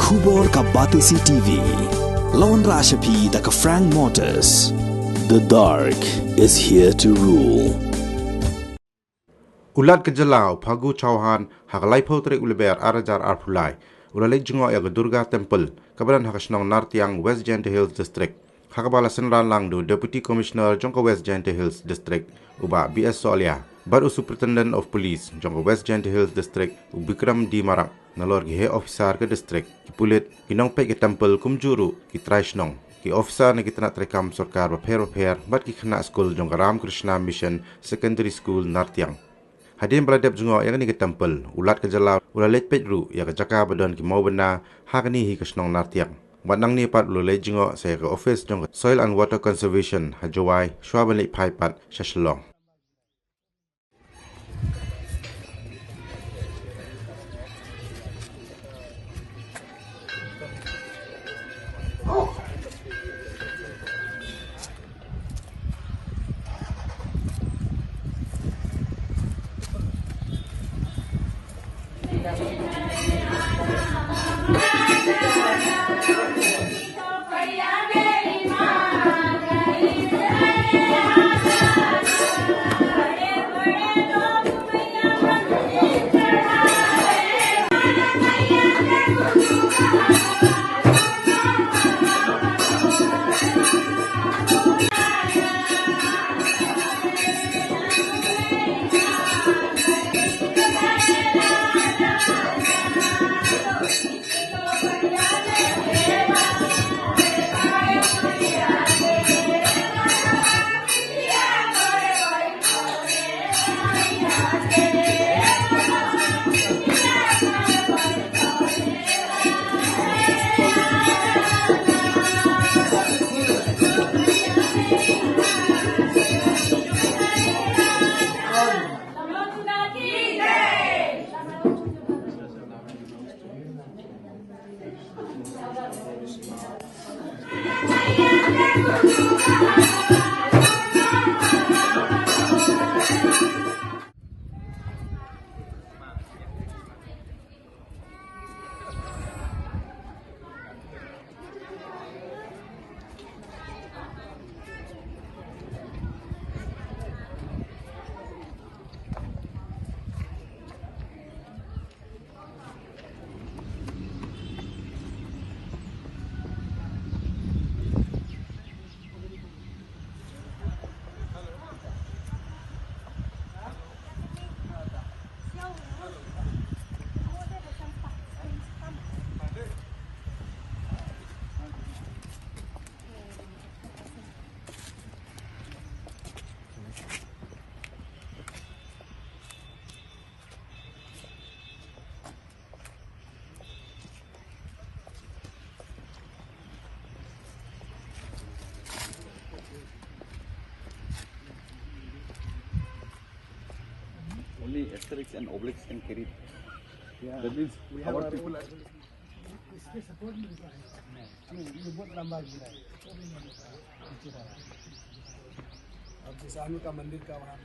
Khubor ka Batisi TV. Lawan Rashapi da ka Frank Motors. The dark is here to rule. Ulat ke Jylla Phagu Chauhan hakalai potre uleber arajar arpulai. Leit Jngoh ya ke Durga Temple kabaran hakasnong Nartiang West Jngoh Hills District. Hakabala senran langdu Deputy Commissioner Jngoh West Jngoh Hills District uba BS Solia. Baru Superintendent of Police Jngoh West Jngoh Hills District Bikram di Marang nalor ki he officer ke district ki pulit kinong pe ke temple kumjuru ki traishnong ki officer na kitna trekam sarkar baper bat ki khana school Jngoh Ram Krishna Mission Secondary School Nartiang. Hadin beladap Jngoh yang ni ke temple ulat ke Jylla Leit pedru ya ke jaka badan ki mau benda hakni hi kasnong Nartiang. Wadang ni pat Leit Jngoh saya ke office Jngoh Soil and Water Conservation hajawai shwabalik paipat shashlong. Only asterisks and obliques can carry. Yeah. That means We have our a people. rule. I mean, you put number अब किसानों का मंदिर का वहाँ